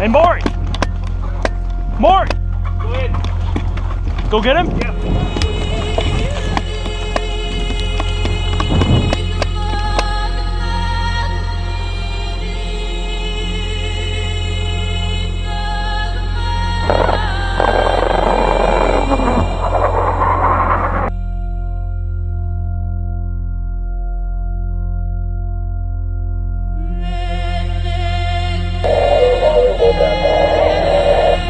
Hey, Morey! Morey! Go ahead. Go get him? Yeah.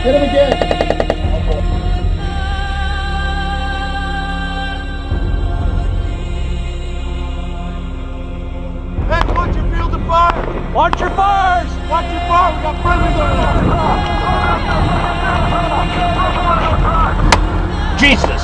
Hit him again. Hey, watch your field of fire! Watch your fires! Watch your fire! We got friendlies over there! Jesus!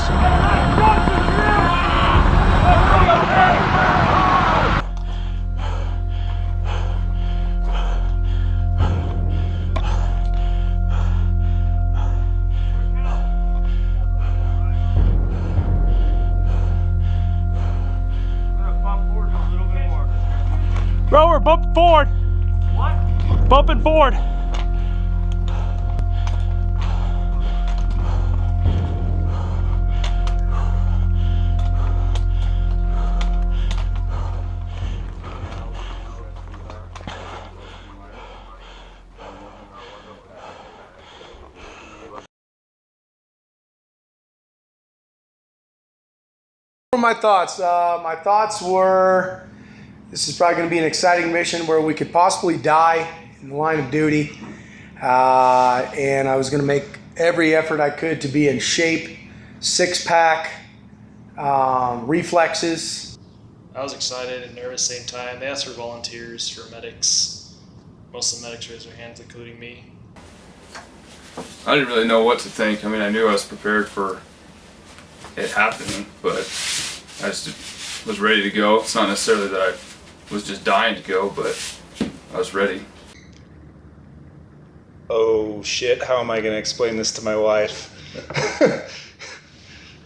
Bro, we're bumping forward. What? Bumping forward. What were my thoughts? My thoughts were, this is probably going to be an exciting mission where we could possibly die in the line of duty. And I was going to make every effort I could to be in shape, six-pack, reflexes. I was excited and nervous at the same time. They asked for volunteers for medics. Most of the medics raised their hands, including me. I didn't really know what to think. I mean, I knew I was prepared for it happening, but I just was ready to go. It's not necessarily that I was just dying to go, but I was ready. Oh shit, how am I going to explain this to my wife?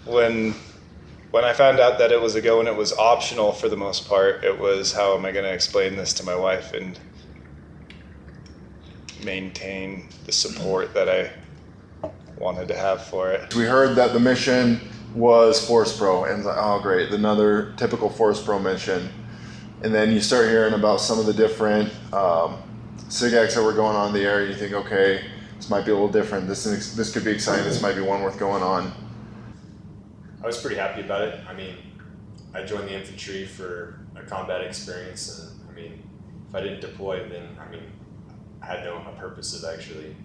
When I found out that it was a go and it was optional for the most part, it was how am I going to explain this to my wife and maintain the support that I wanted to have for it. We heard that the mission was Force Pro, and like, oh great, another typical Force Pro mission. And then you start hearing about some of the different SIGACs that were going on in the area. You think, okay, this might be a little different. This could be exciting. This might be one worth going on. I was pretty happy about it. I mean, I joined the infantry for a combat experience, and I mean, if I didn't deploy, then I mean, I had no purpose of actually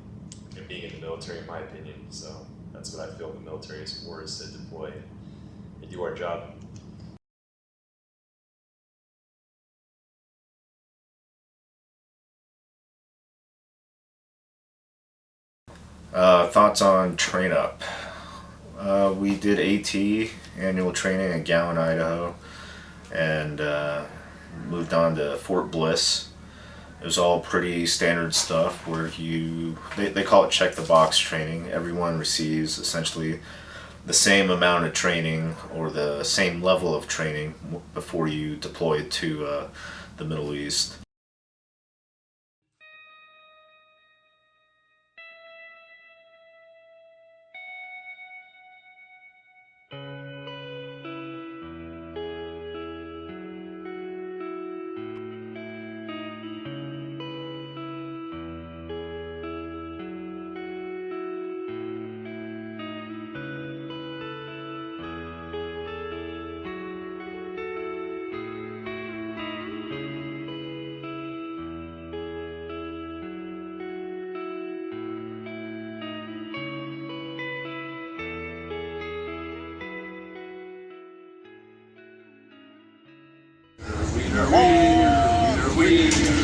being in the military, in my opinion. So that's what I feel the military is for, is to deploy and do our job. Thoughts on train up. We did AT, annual training in Gowan, Idaho, and moved on to Fort Bliss. It was all pretty standard stuff where they call it check the box training. Everyone receives essentially the same amount of training or the same level of training before you deploy to the Middle East.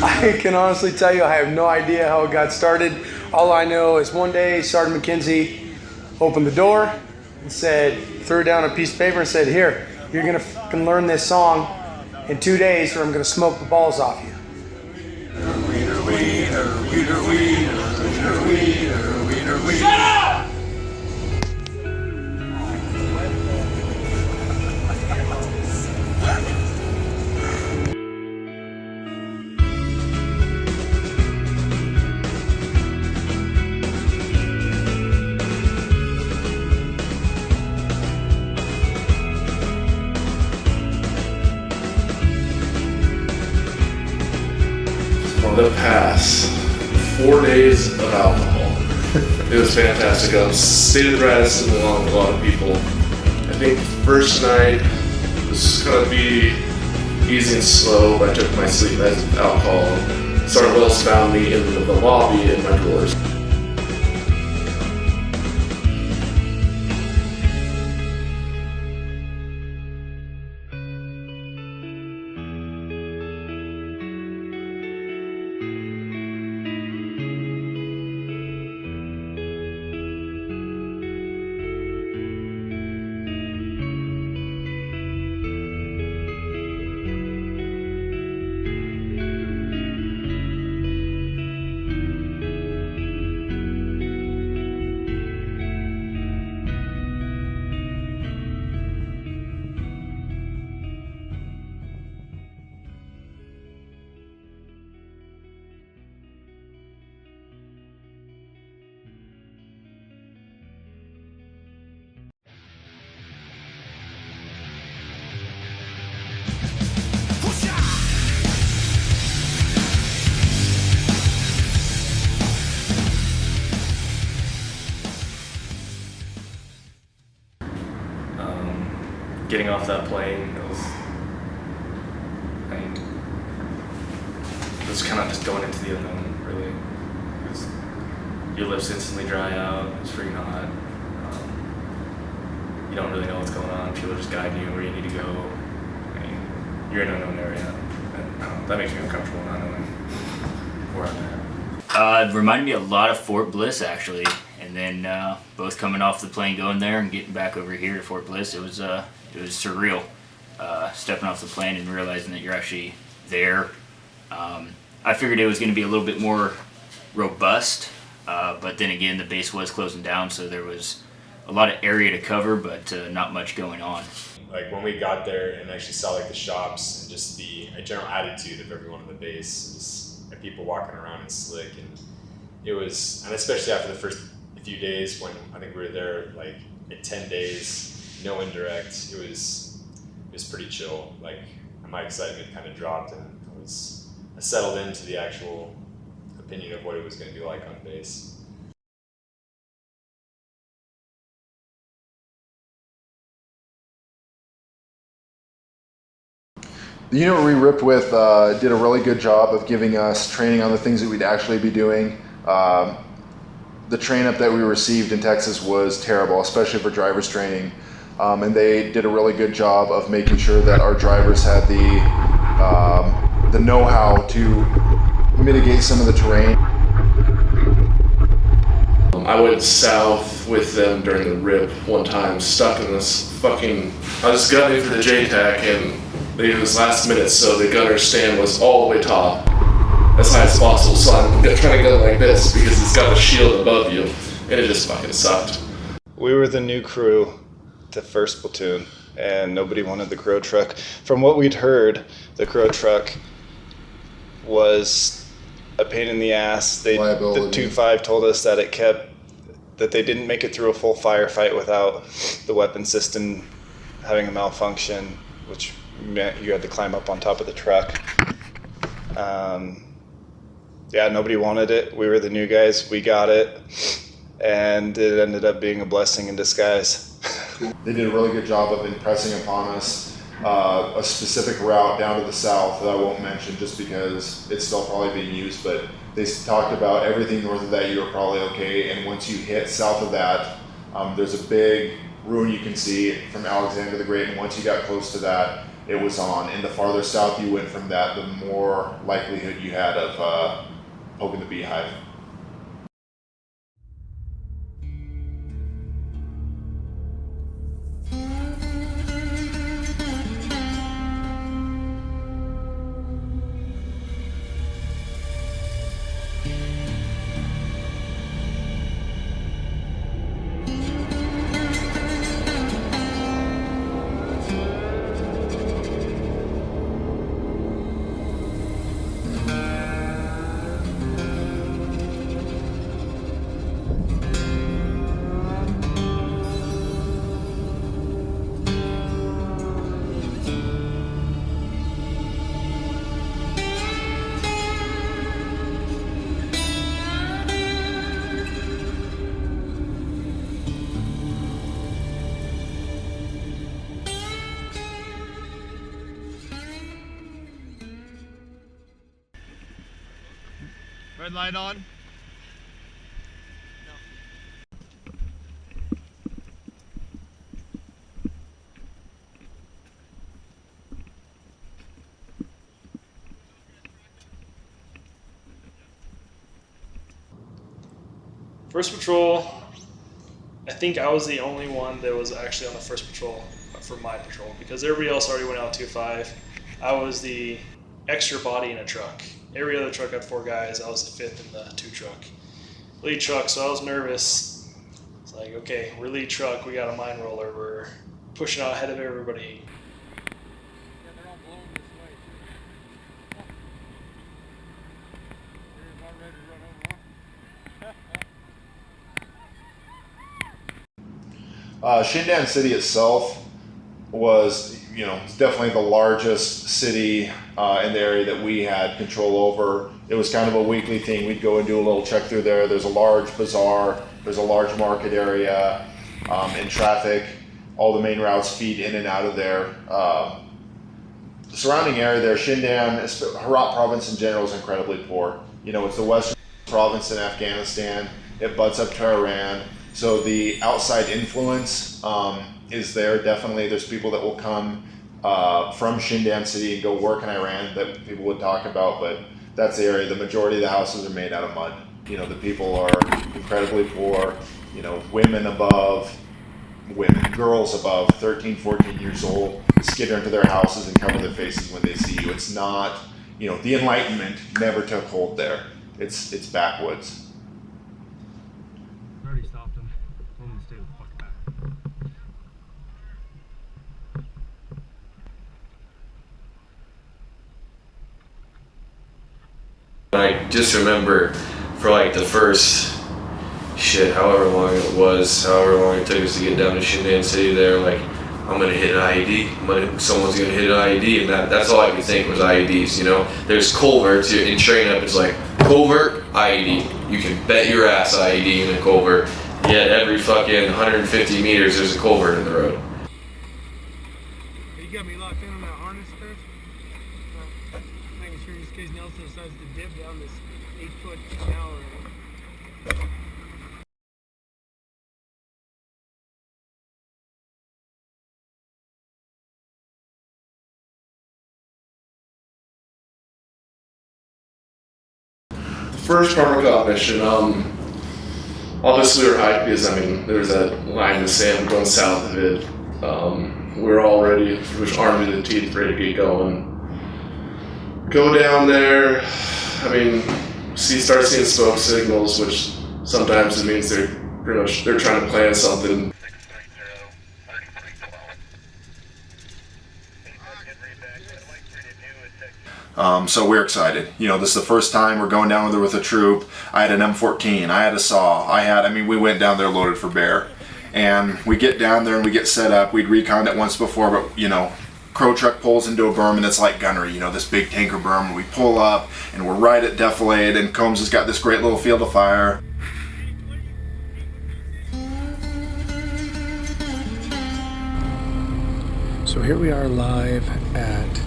I can honestly tell you I have no idea how it got started. All I know is one day Sergeant McKenzie opened the door and said, threw down a piece of paper and said, here, you're gonna fucking learn this song in 2 days or I'm gonna smoke the balls off you. Shut up! the pass, 4 days of alcohol. It was fantastic. I was state of the Radisson along with a lot of people. I think first night was gonna be easy and slow, but I took my sleep meds with alcohol. Sergeant Wells found me in the lobby in my drawers. Getting off that plane, it was kind of just going into the unknown, really. Your lips instantly dry out, it's freaking hot. You don't really know what's going on, people just guide you where you need to go. You're in an unknown area, and that makes me uncomfortable not knowing where I'm at. It reminded me a lot of Fort Bliss, actually. And then both coming off the plane, going there, and getting back over here to Fort Bliss, it was surreal. Stepping off the plane and realizing that you're actually there. I figured it was going to be a little bit more robust, but then again, the base was closing down, so there was a lot of area to cover, but not much going on. Like when we got there and actually saw like the shops and just the general attitude of everyone on the base, just like, people walking around in slick, and it was, and especially after the first few days when I think we were there like in 10 days, no indirect, it was pretty chill. Like my excitement kind of dropped, and I settled into the actual opinion of what it was going to be like on base. The unit we ripped with did a really good job of giving us training on the things that we'd actually be doing. The train up that we received in Texas was terrible, especially for driver's training. And they did a really good job of making sure that our drivers had the know-how to mitigate some of the terrain. I went south with them during the rip one time, stuck in this fucking, I was gunning for the JTAC and they did this last minute, so the gunner's stand was all the way top, as high as possible, so I'm trying to gun like this because it's got a shield above you, and it just fucking sucked. We were the new crew, the first platoon, and nobody wanted the Crow truck. From what we'd heard, the Crow truck was a pain in the ass. The 2-5 told us that that they didn't make it through a full firefight without the weapon system having a malfunction, which meant you had to climb up on top of the truck. Yeah, nobody wanted it. We were the new guys. We got it, and it ended up being a blessing in disguise. They did a really good job of impressing upon us a specific route down to the south that I won't mention just because it's still probably being used, but they talked about everything north of that you were probably okay, and once you hit south of that, there's a big ruin you can see from Alexander the Great, and once you got close to that, it was on. And the farther south you went from that, the more likelihood you had of poking the beehive. Red light on. First patrol, I think I was the only one that was actually on the first patrol for my patrol because everybody else already went out 2-5. I was the extra body in a truck. Every other truck had 4 guys. I was the 5th in the 2 truck. Lead truck, so I was nervous. It's like, okay, we're lead truck, we got a mine roller, we're pushing out ahead of everybody. Shindand City itself was, you know, it's definitely the largest city in the area that we had control over. It was kind of a weekly thing. We'd go and do a little check through there. There's a large bazaar. There's a large market area and traffic. All the main routes feed in and out of there. The surrounding area there, Shindand, Herat province in general is incredibly poor. You know, it's the western province in Afghanistan. It butts up to Iran. So the outside influence is there. Definitely there's people that will come from Shindand City and go work in Iran that people would talk about, but that's the area. The majority of the houses are made out of mud. You know, the people are incredibly poor. You know, girls above 13, 14 years old skitter into their houses and cover their faces when they see you. It's not, you know, the Enlightenment never took hold there. It's backwoods. Already stopped him. Told him to stay the fuck back. I just remember for like the first however long it was, however long it took us to get down to Shindand City there, like, I'm gonna hit an IED, someone's gonna hit an IED, and that's all I could think was IEDs, you know? There's culverts, in train up, it's like, culvert, IED. You can bet your ass IED in a culvert, yet every fucking 150 meters there's a culvert in the road. You got me locked in on that harness first? Making sure just in case Nelson decides to dip down this 8-foot canal. First farmer cop mission, obviously we were hyped because, I mean, there was that line in the sand going south of it. We were all ready, we were armed to the teeth, ready to get going. Go down there, I mean, start seeing smoke signals, which sometimes it means they're trying to plan something. So we're excited. You know, this is the first time we're going down there with a troop. I had an M14, I had a saw, we went down there loaded for bear. And we get down there and we get set up. We'd reconned it once before, but you know, Crow truck pulls into a berm and it's like gunnery, you know, this big tanker berm. We pull up and we're right at defilade and Combs has got this great little field of fire. So here we are live at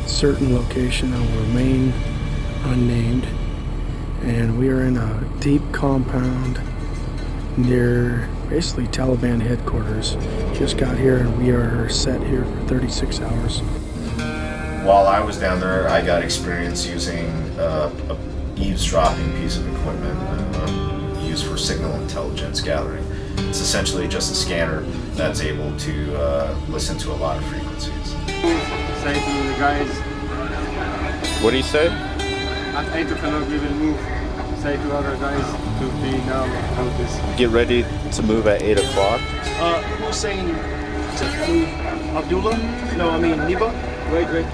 certain location that will remain unnamed, and we are in a deep compound near basically Taliban headquarters. Just got here and we are set here for 36 hours. While I was down there, I got experience using a eavesdropping piece of equipment used for signal intelligence gathering. It's essentially just a scanner that's able to listen to a lot of frequencies. Say to the guys, what do you say? at 8 o'clock we will move. Say to other guys to be now about this. Get ready to move at 8 o'clock. Who's saying to move? Abdullah? No, I mean Niba. Right.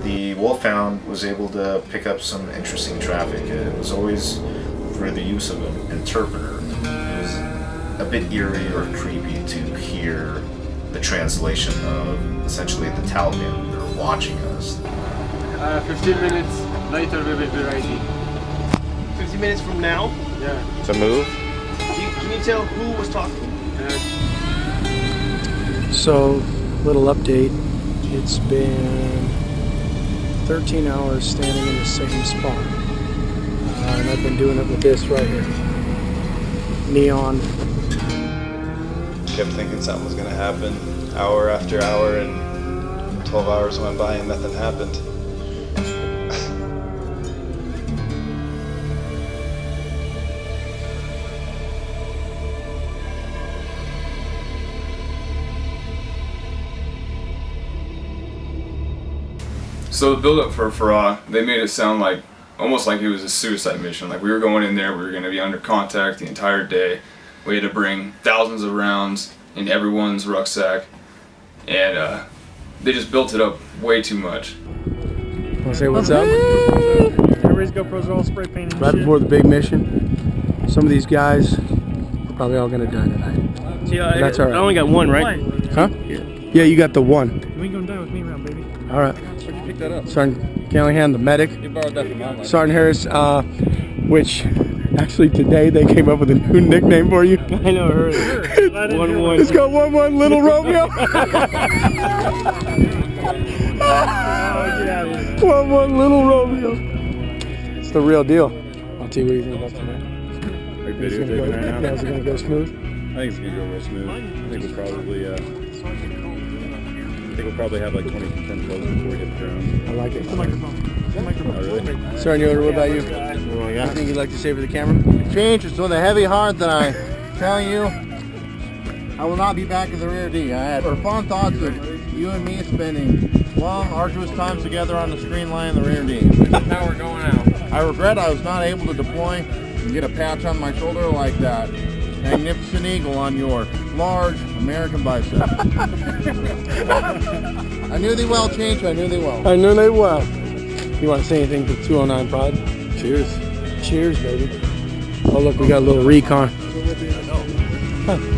The Wolfhound was able to pick up some interesting traffic. It was always through the use of an interpreter. It was a bit eerie or creepy to hear the translation of essentially the Taliban. They were watching us. 15 minutes later we will be ready. 50 minutes from now? Yeah. To move? Can you tell who was talking? So, little update. It's been 13 hours standing in the same spot. And I've been doing it with this right here. Neon. Kept thinking something was going to happen hour after hour, and 12 hours went by and nothing happened. So the build-up for Farah, they made it sound like almost like it was a suicide mission. Like we were going in there, we were going to be under contact the entire day. We had to bring thousands of rounds in everyone's rucksack, and they just built it up way too much. Want to say what's up? Everybody's GoPros are all spray painted. Right before the big mission. Some of these guys are probably all going to die tonight. Yeah, that's all right. I only got one, right? Huh? Yeah, you got the one. You ain't gonna die with me around, baby. All right. Where'd you pick that up? Sergeant Callahan, the medic. You borrowed that from mom. Sergeant Harris, which actually today they came up with a new nickname for you. I know, her. It's got 1-1 Little Romeo. 1-1 Little Romeo. It's the real deal. I'll tell you what you think about tonight. Are you videotaping right now? Is it going to go smooth? I think it's gonna go real smooth. I think we'll probably have like 20% close before we hit the ground. I like it. It's the microphone. Oh, really? Sergeant Yoder, what about you? Anything you'd like to say for the camera? Change is with a heavy heart that I tell you, I will not be back in the rear D. I had fond thoughts of you and me spending long, arduous times together on the screen line in the rear D. Now we're going out. I regret I was not able to deploy and get a patch on my shoulder like that magnificent eagle on your large American bicep. I knew they well, Change. I knew they well. I knew they well. You want to say anything to 209 Pride? Cheers. Cheers, baby. Oh, look, we got a little recon.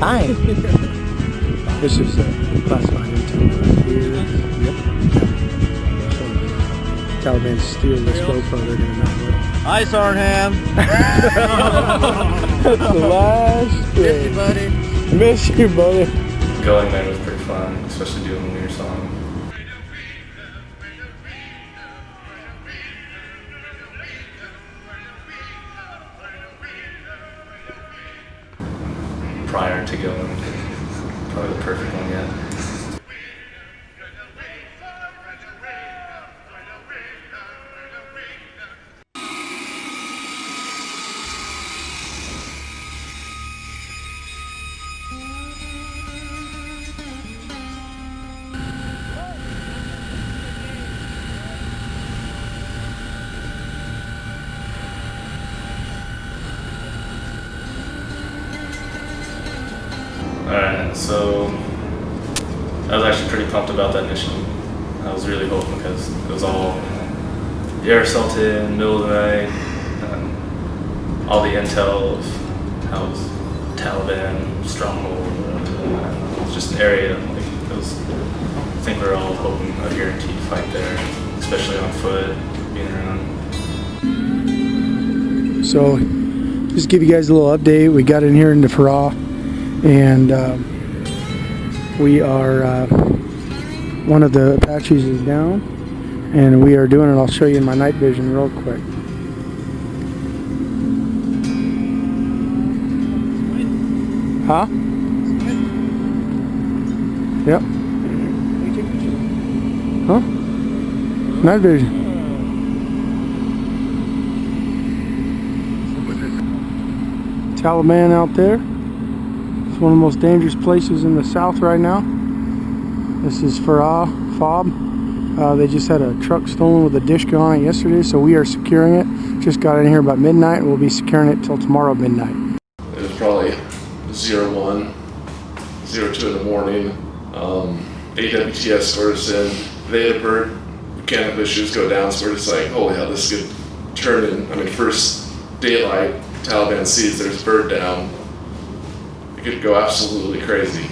Hi. This is classified intel right here. Yep. So, Taliban steal this GoPro. They're going to not let it. Hi, Sarnham. That's the last thing. Miss you, buddy. Miss you, buddy. Going there was pretty fun, especially doing the Weir song. Prior to going, probably the perfect one yet. Alright, so I was actually pretty pumped about that mission. I was really hoping because it was all air assaulted, middle of the night, all the intel of how it was Taliban stronghold. It was just an area, like it was, I think we were all hoping a guaranteed fight there, especially on foot, being around. So, just give you guys a little update. We got in here into Farah, and we are, one of the Apaches is down, and we are doing it. I'll show you in my night vision real quick. Huh? Yep. Huh? Night vision. Taliban out there. It's one of the most dangerous places in the south right now. This is Farah, FOB. They just had a truck stolen with a dish gun on it yesterday, so we are securing it. Just got in here about midnight, and we'll be securing it till tomorrow midnight. It was probably 01, 02 in the morning. AWT escorted us in. They had a bird, mechanical issues go down, so we're just like, holy hell, this could turn in. I mean, first daylight, Taliban sees there's a bird down. It could go absolutely crazy.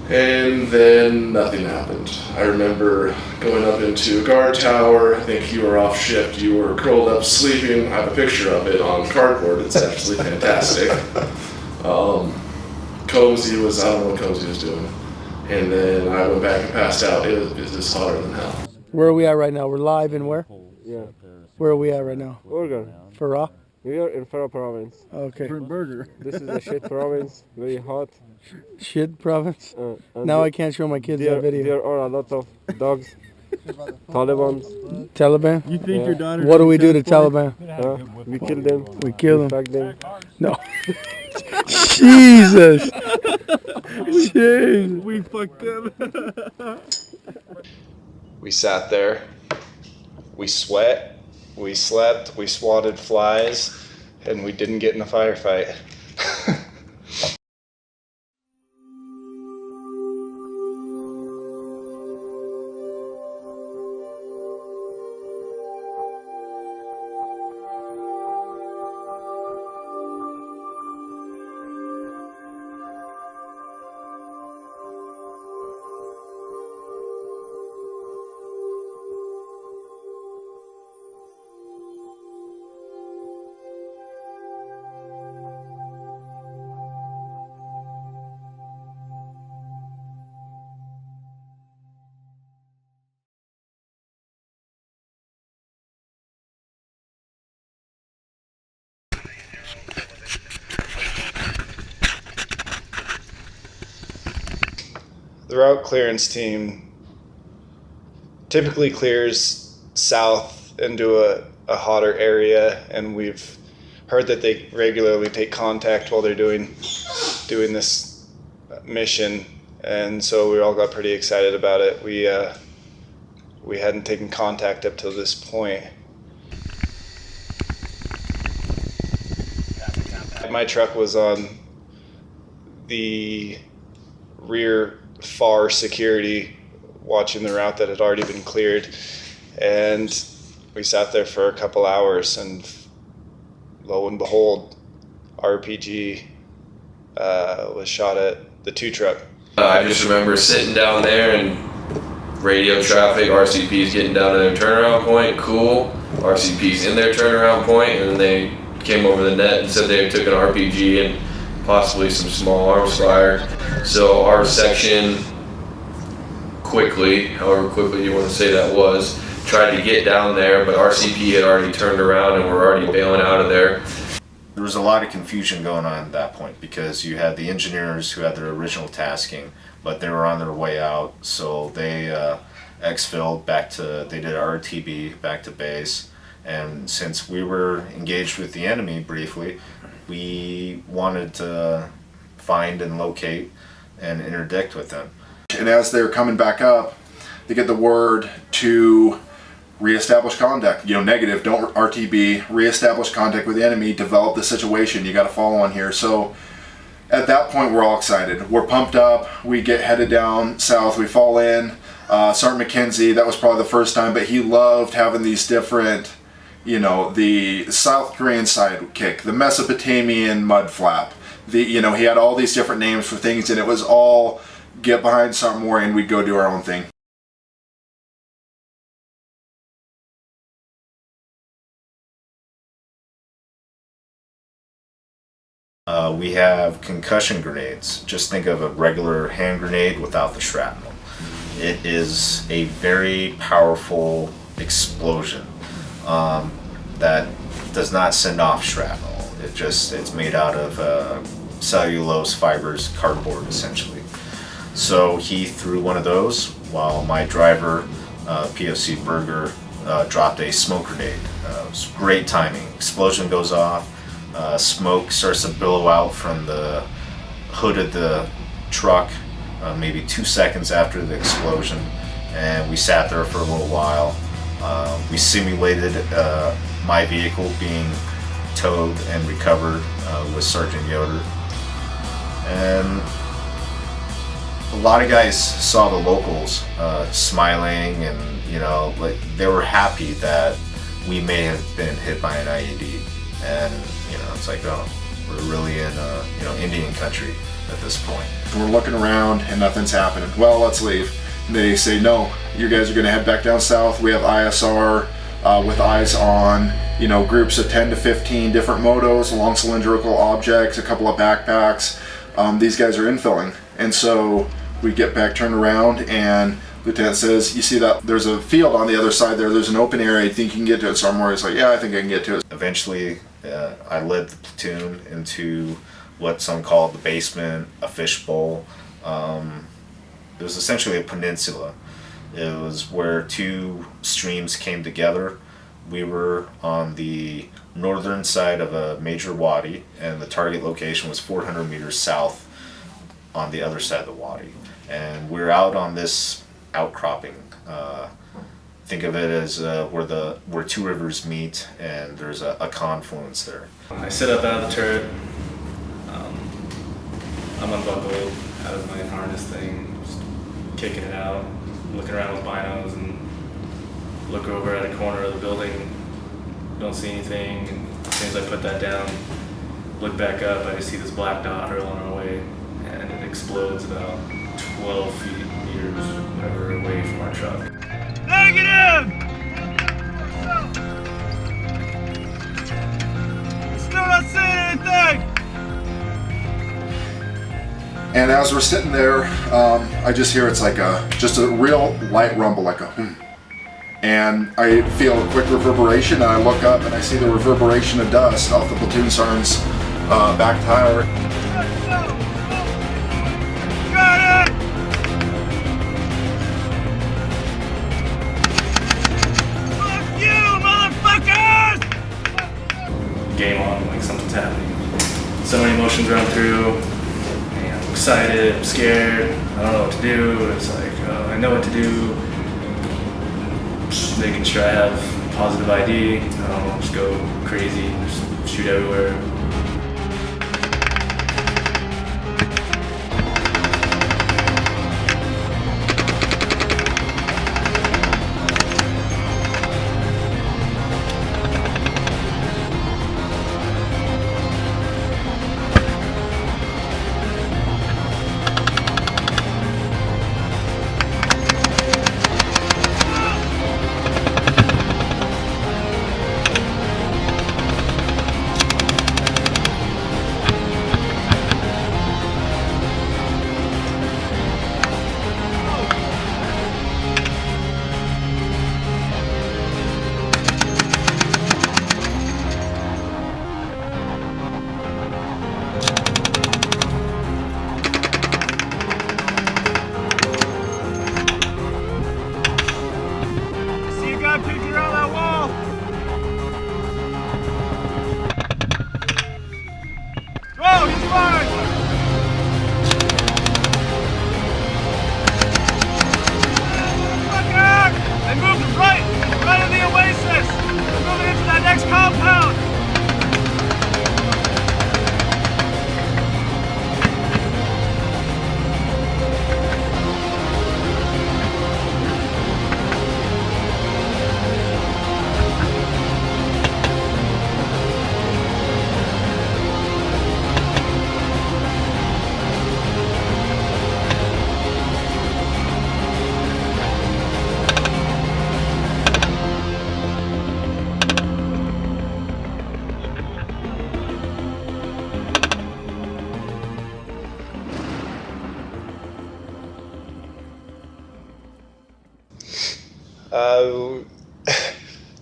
And then nothing happened. I remember going up into a guard tower. I think you were off shift. You were curled up sleeping. I have a picture of it on cardboard. It's actually fantastic. Cozy was, I don't know what Cozy was doing. and then I went back and passed out. It was just hotter than hell. Where are we at right now? We're live in where? Yeah. Where are we at right now? Oregon. Farah? We are in Farah province. Okay. Burger. This is a shit province, very hot. Shit province? And Now I can't show my kids that video. There are a lot of dogs. Taliban. Taliban? You think your daughter? What do we do to Taliban? We kill them. We kill them. Fuck them. No. Jesus. Jeez. We fucked them. We sat there, we sweat, we slept, we swatted flies, and we didn't get in a firefight. The route clearance team typically clears south into a hotter area, and we've heard that they regularly take contact while they're doing this mission, and so we all got pretty excited about it. We hadn't taken contact up till this point. My truck was on the rear far security watching the route that had already been cleared, and we sat there for a couple hours, and lo and behold, RPG was shot at the 2 truck. I just remember sitting down there and radio traffic, RCP's getting down to their turnaround point, cool, RCP's in their turnaround point, and then they came over the net and said they took an RPG and possibly some small arms fire. So our section quickly, however quickly you want to say that was, tried to get down there, but RCP had already turned around and were already bailing out of there. There was a lot of confusion going on at that point because you had the engineers who had their original tasking, but they were on their way out, so they exfilled back to, they did RTB back to base, and since we were engaged with the enemy briefly, we wanted to find and locate and interdict with them. And as they're coming back up, they get the word to reestablish contact. Negative, don't RTB, reestablish contact with the enemy, develop the situation. You got to follow on here. So at that point, we're all excited. We're pumped up. We get headed down south. We fall in. Sergeant McKenzie, that was probably the first time, but he loved having these different, the South Korean sidekick, the Mesopotamian mud flap. He had all these different names for things, and it was all get behind Sergeant Morey and we'd go do our own thing. We have concussion grenades. Just think of a regular hand grenade without the shrapnel. It is a very powerful explosion that does not send off shrapnel. It's made out of cellulose fibers, cardboard essentially. So he threw one of those while my driver, POC Berger, dropped a smoke grenade. It was great timing. Explosion goes off. Smoke starts to billow out from the hood of the truck maybe 2 seconds after the explosion, and we sat there for a little while. We simulated my vehicle being towed and recovered with Sergeant Yoder, and a lot of guys saw the locals smiling, and they were happy that we may have been hit by an IED. And it's like, oh, we're really in Indian country at this point. We're looking around and nothing's happening. Well, let's leave. And they say, no, you guys are going to head back down south. We have ISR with eyes on groups of 10 to 15 different motos, long cylindrical objects, a couple of backpacks. These guys are infilling, and so We get back, turned around, and Lieutenant says, you see that there's a field on the other side there, there's an open area, I think you can get to it. So Morey's like, yeah, I think I can get to it. Eventually, I led the platoon into what some call the basement, a fishbowl. It was essentially a peninsula. It was where two streams came together. We were on the northern side of a major wadi, and the target location was 400 meters south on the other side of the wadi. And we're out on this outcropping. Think of it as where two rivers meet, and there's a confluence there. I sit up out of the turret. I'm unbuckled out of my harness thing, just kicking it out, looking around with binos, and look over at a corner of the building. Don't see anything. And as soon as I put that down, look back up, I see this black dot hurling our way, and it explodes about 12 meters, whatever, away from our truck. Negative! Still not saying anything! And as we're sitting there, I just hear it's like just a real light rumble, like a hmm. And I feel a quick reverberation, and I look up and I see the reverberation of dust off the platoon sergeant's back tire. Got it! Fuck you, motherfuckers! Game on, like something's happening. So many emotions run through. I'm excited, I'm scared, I don't know what to do. It's like, I know what to do. Just making sure I have positive ID. I don't know, just go crazy, just shoot everywhere.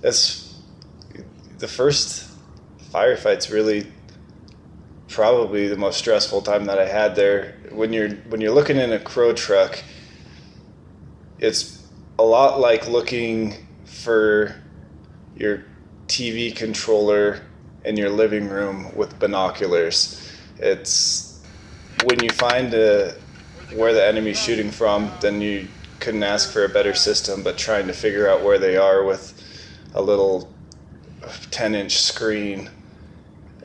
That's the first firefight's really probably the most stressful time that I had there. When you're looking in a crow truck, it's a lot like looking for your TV controller in your living room with binoculars. It's when you find where the enemy's shooting from, then you couldn't ask for a better system, but trying to figure out where they are with a little 10-inch screen,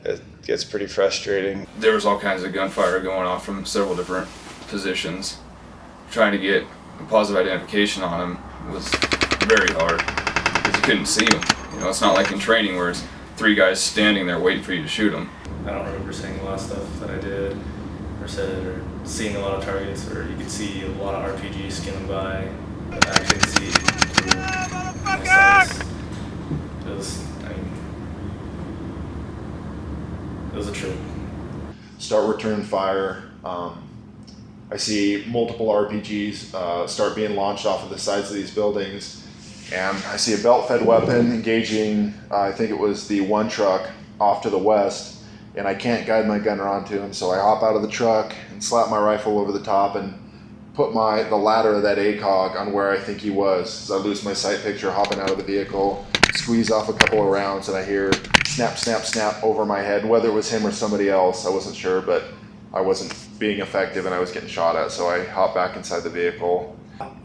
it gets pretty frustrating. There was all kinds of gunfire going off from several different positions. Trying to get a positive identification on them was very hard because you couldn't see them. You know, it's not like in training where it's 3 guys standing there waiting for you to shoot them. I don't remember saying a lot of stuff that I did or said, or seeing a lot of targets, or you could see a lot of RPGs skimming by, but I couldn't see my sights. It was a trip. Start return fire. I see multiple RPGs start being launched off of the sides of these buildings, and I see a belt-fed weapon engaging, I think it was the one truck off to the west, and I can't guide my gunner onto him, so I hop out of the truck and slap my rifle over the top and put the ladder of that ACOG on where I think he was. As I lose my sight picture, hopping out of the vehicle, squeeze off a couple of rounds, and I hear snap, snap, snap over my head. Whether it was him or somebody else, I wasn't sure, but I wasn't being effective and I was getting shot at, so I hopped back inside the vehicle.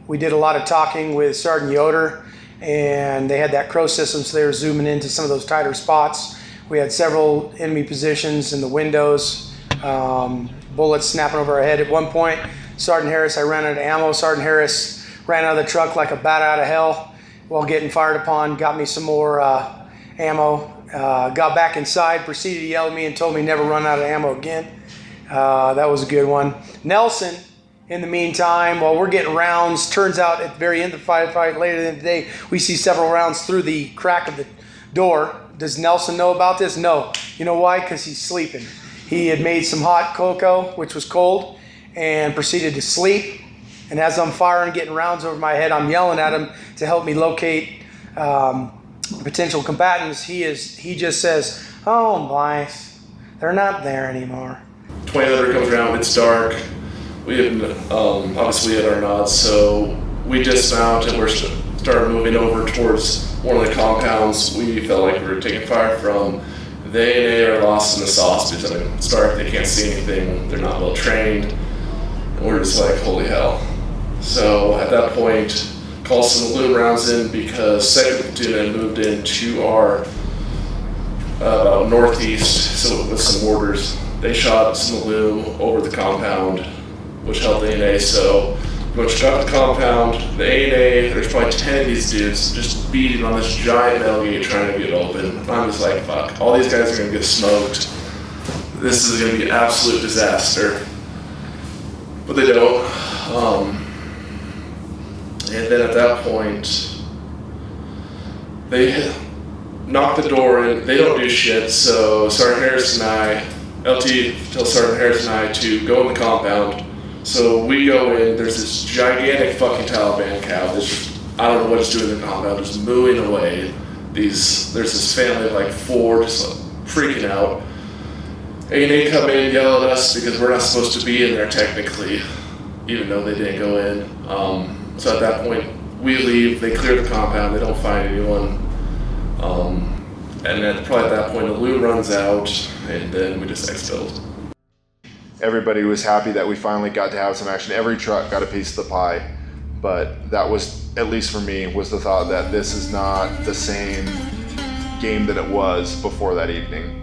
We did a lot of talking with Sergeant Yoder, and they had that crow system, so they were zooming into some of those tighter spots. We had several enemy positions in the windows, bullets snapping over our head. At one point, Sergeant Harris, I ran out of ammo. Sergeant Harris ran out of the truck like a bat out of hell while getting fired upon, got me some more ammo, got back inside, proceeded to yell at me and told me never run out of ammo again. That was a good one. Nelson, in the meantime, while we're getting rounds, turns out at the very end of the fight later in the day, we see several rounds through the crack of the door. Does Nelson know about this? No. You know why? Because he's sleeping. He had made some hot cocoa, which was cold, and proceeded to sleep. And as I'm firing, getting rounds over my head, I'm yelling at him to help me locate potential combatants. He just says, "Oh, Blythe, they're not there anymore." 2000 comes around, it's dark. We have obviously had our nods, so we dismount and we're started moving over towards one of the compounds. We felt like we were taking fire from. They are lost in the sauce because it's dark, they can't see anything, they're not well trained, and we're just like, holy hell. So at that point, called some balloon rounds in because 2nd platoon had moved into our about northeast, so with some mortars. They shot some balloon over the compound, which helped the A&A, so we got the compound, the A&A, there's probably 10 of these dudes just beating on this giant metal gate trying to get open. I'm just like, fuck, all these guys are gonna get smoked. This is gonna be an absolute disaster. But they don't. And then at that point, they knock the door in, they don't do shit, so Sergeant Harris and I, LT tells Sergeant Harris and I to go in the compound. So we go in, there's this gigantic fucking Taliban cow that's just, I don't know what it's doing in the compound, just mooing away. There's this family of like 4 just like freaking out. A&A come in, yell at us because we're not supposed to be in there technically, even though they didn't go in. So at that point, we leave, they clear the compound, they don't find anyone. And then probably at that point, the loot runs out, and then we just expelled. Everybody was happy that we finally got to have some action. Every truck got a piece of the pie, but that was, at least for me, was the thought that this is not the same game that it was before that evening.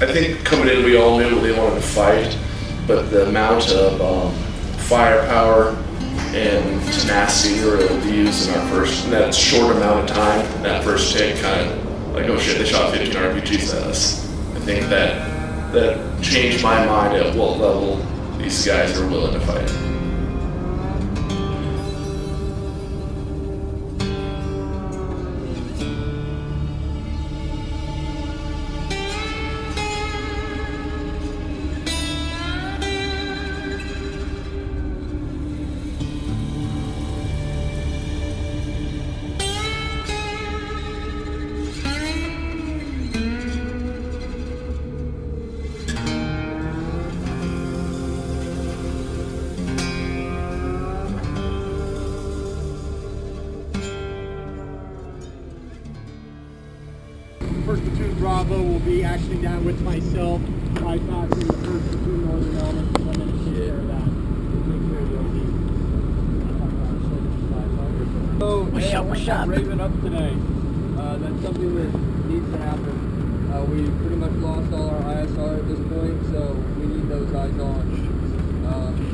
I think coming in, we all knew they wanted to fight, but the amount of firepower and tenacity we were able to use in that short amount of time, in that first take, kind of like, oh shit, they shot 15 RPGs at us. I think that changed my mind at what level these guys are willing to fight. First Platoon Bravo will be actually down with myself. I thought the First Platoon Northern Element to come in and take care of that. Take care of the So, what's up? Raven up today. That's something that needs to happen. We pretty much lost all our ISR at this point, so we need those eyes on.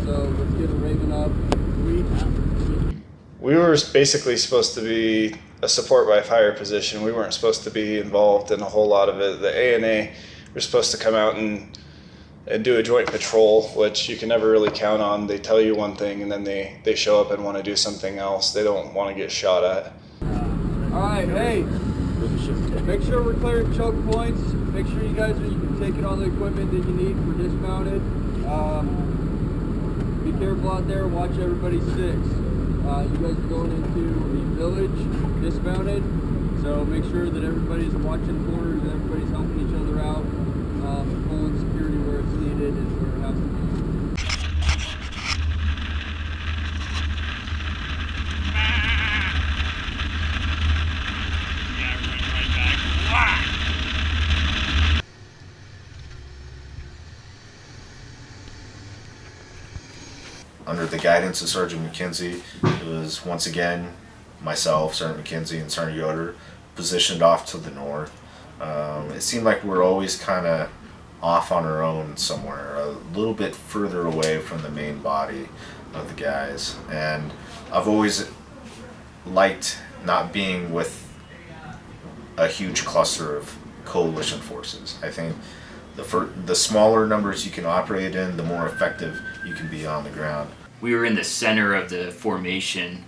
So let's get a Raven up. We were basically supposed to be a support by fire position. We weren't supposed to be involved in a whole lot of it. The A&A were supposed to come out and do a joint patrol, which you can never really count on. They tell you one thing and then they show up and want to do something else. They don't want to get shot at. Alright, hey, make sure we're clearing choke points. Make sure you guys are taking all the equipment that you need for dismounted. careful out there. Watch everybody six. You guys are going into a village, dismounted. So make sure that everybody's watching corners, and everybody's helping each other out, pulling security where it's needed and where it has to be. Under the guidance of Sergeant McKenzie, it was once again myself, Sergeant McKenzie, and Sergeant Yoder positioned off to the north. It seemed like we were always kind of off on our own somewhere, a little bit further away from the main body of the guys. And I've always liked not being with a huge cluster of coalition forces. I think the smaller numbers you can operate in, the more effective you can be on the ground. We were in the center of the formation,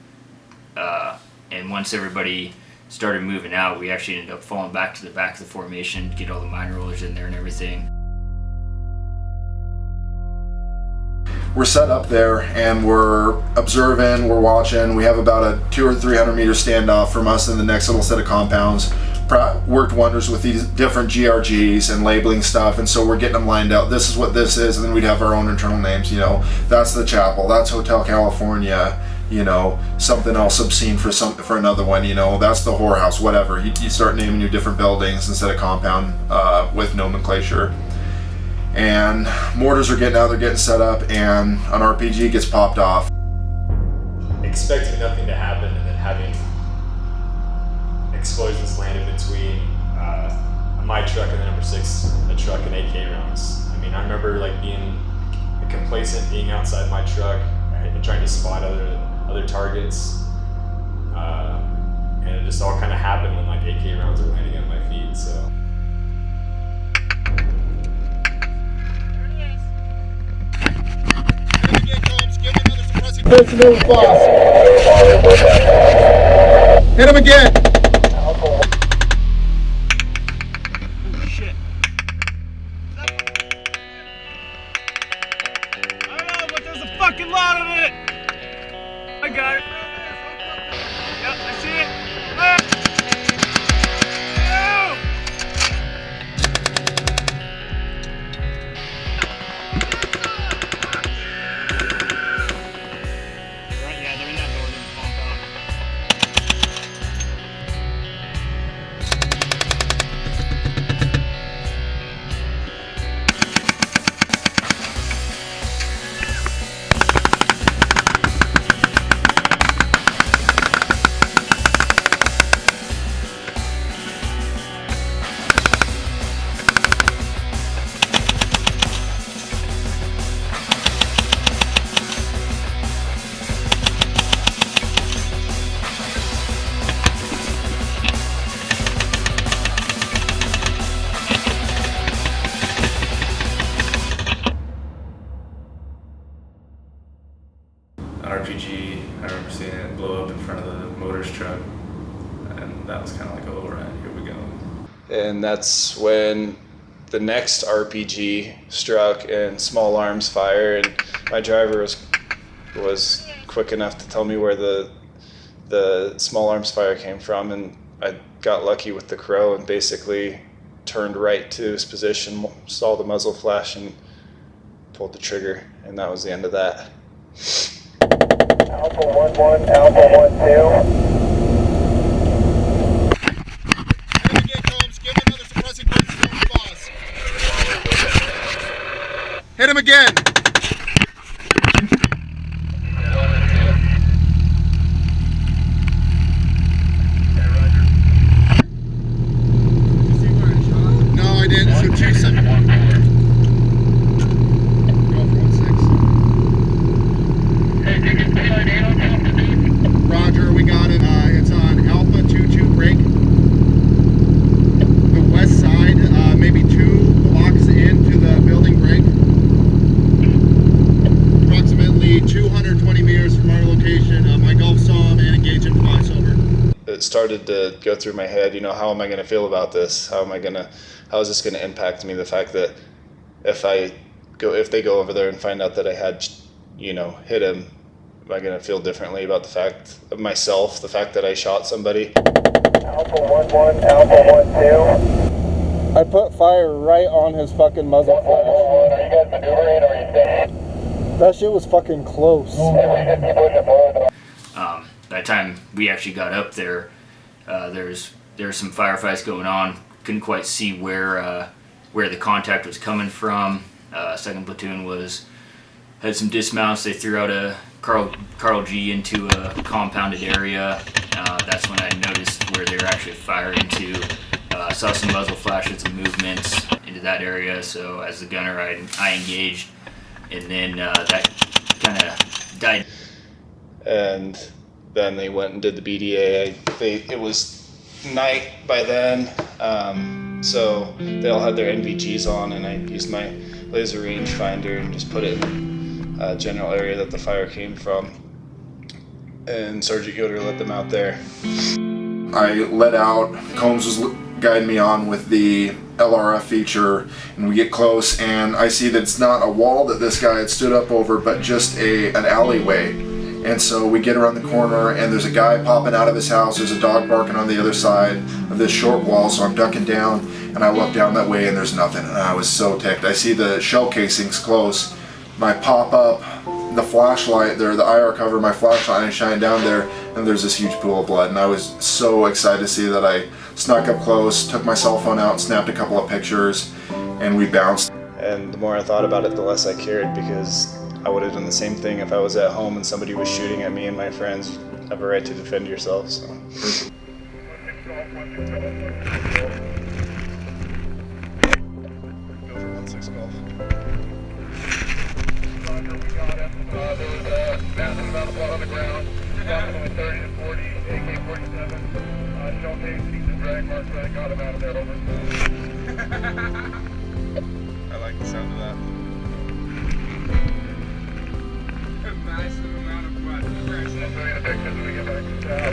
and once everybody started moving out, we actually ended up falling back to the back of the formation, get all the mine rollers in there and everything. We're set up there and we're observing, we're watching. We have about a 200 or 300 meter standoff from us and the next little set of compounds. Worked wonders with these different GRGs and labeling stuff, and so we're getting them lined out. This is what this is, and then we'd have our own internal names. You know, that's the chapel, that's Hotel California. You know, something else obscene for another one. You know, that's the whorehouse. Whatever. You start naming your different buildings instead of compound with nomenclature. And mortars are getting out, they're getting set up, and an RPG gets popped off. Expecting nothing to happen, and then having explosions landed between my truck and the number 6, a truck and AK rounds. I mean, I remember like being complacent, being outside my truck, and trying to spot other targets, and it just all kind of happened when like AK rounds were landing at my feet. So. Hit him again. Fucking lot of it! I got it. Yep, I see it. Right, yeah, they're in that northern compound. RPG, I remember seeing it blow up in front of the motor's truck, and that was kind of like, oh, right, here we go. And that's when the next RPG struck and small arms fire, and my driver was quick enough to tell me where the small arms fire came from, and I got lucky with the crow and basically turned right to his position, saw the muzzle flash, and pulled the trigger, and that was the end of that. Alpha 1-1, Alpha 1-2. Hit him again. No, I didn't. So 2-7. Roger, we got it. It's on Alpha 2-2 break. The west side, maybe 2 blocks into the building break. Approximately 220 meters from our location. My Gulf saw and engage in twice over. It started to go through my head, you know, how am I going to feel about this? How is this going to impact me? The fact that if they go over there and find out that I had, hit him, am I going to feel differently about the fact of myself, the fact that I shot somebody? Alpha 1-1, Alpha 1-2. I put fire right on his fucking muzzle flash. Are you guys maneuvering or are you staying? That shit was fucking close. That time we actually got up there, there's some firefights going on. Couldn't quite see where the contact was coming from. Second platoon had some dismounts. They threw out a Carl G into a compounded area. That's when I noticed where they were actually firing to. Saw some muzzle flashes and movements into that area. So as the gunner, I engaged, and then that kind of died. And then they went and did the BDA. It was night by then, so they all had their NVGs on, and I used my laser rangefinder and just put it in the general area that the fire came from. And Sergeant Yoder let them out there. I let out, Combs was guiding me on with the LRF feature, and we get close and I see that it's not a wall that this guy had stood up over, but just an alleyway. And so we get around the corner and there's a guy popping out of his house, there's a dog barking on the other side of this short wall, so I'm ducking down and I look down that way and there's nothing, and I was so ticked. I see the shell casings close, and I pop up the flashlight there, the IR cover, my flashlight, and I shine down there and there's this huge pool of blood, and I was so excited to see that. I snuck up close, took my cell phone out, snapped a couple of pictures, and we bounced. And the more I thought about it, the less I cared, because I would have done the same thing if I was at home and somebody was shooting at me and my friends. You have a right to defend yourself. So. Go for 1-6 golf. Roger, we got him. There was a massive amount of blood on the ground. Approximately 30 to 40 AK-47. Shell casings and drag marks, but I got him out of there. Over. I like the sound of that. A massive amount of blood. I'll show you the pictures when we get back to town.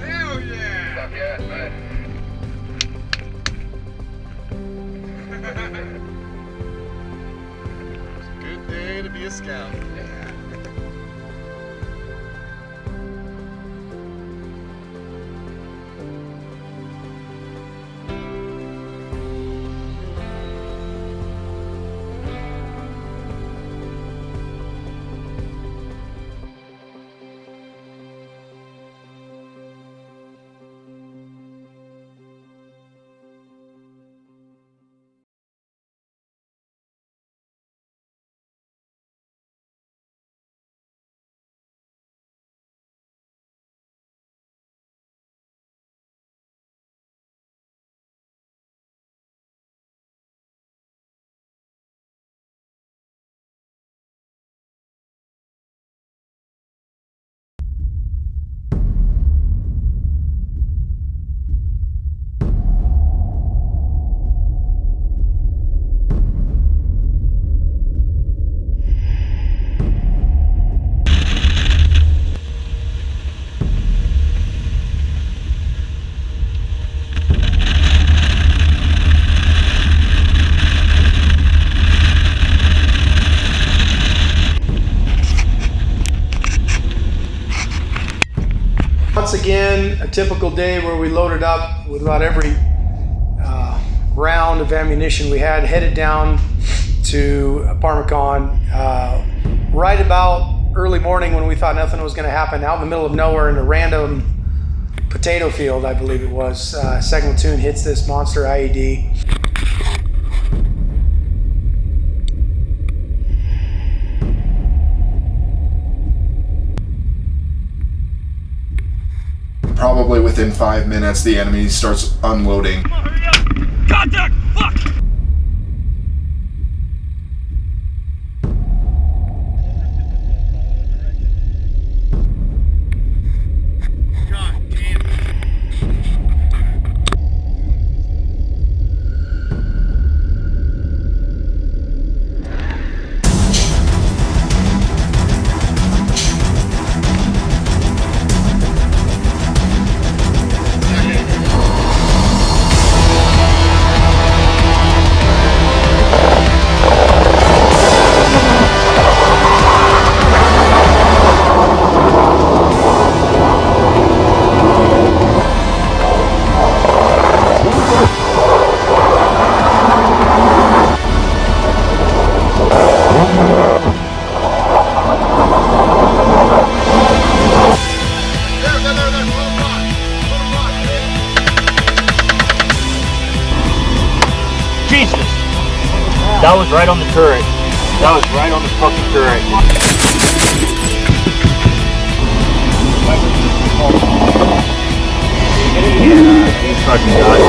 Hell yeah! Fuck yeah, man. It's a good day to be a scout. Yeah. Once again, a typical day where we loaded up with about every round of ammunition we had, headed down to Parmacon right about early morning when we thought nothing was going to happen, out in the middle of nowhere in a random potato field, I believe it was. Second platoon hits this monster IED. Probably within 5 minutes, the enemy starts unloading. Come on, hurry up! Contact! Fuck! Jesus! That was right on the turret. That was right on the fucking turret. Yeah, he's fucking got it.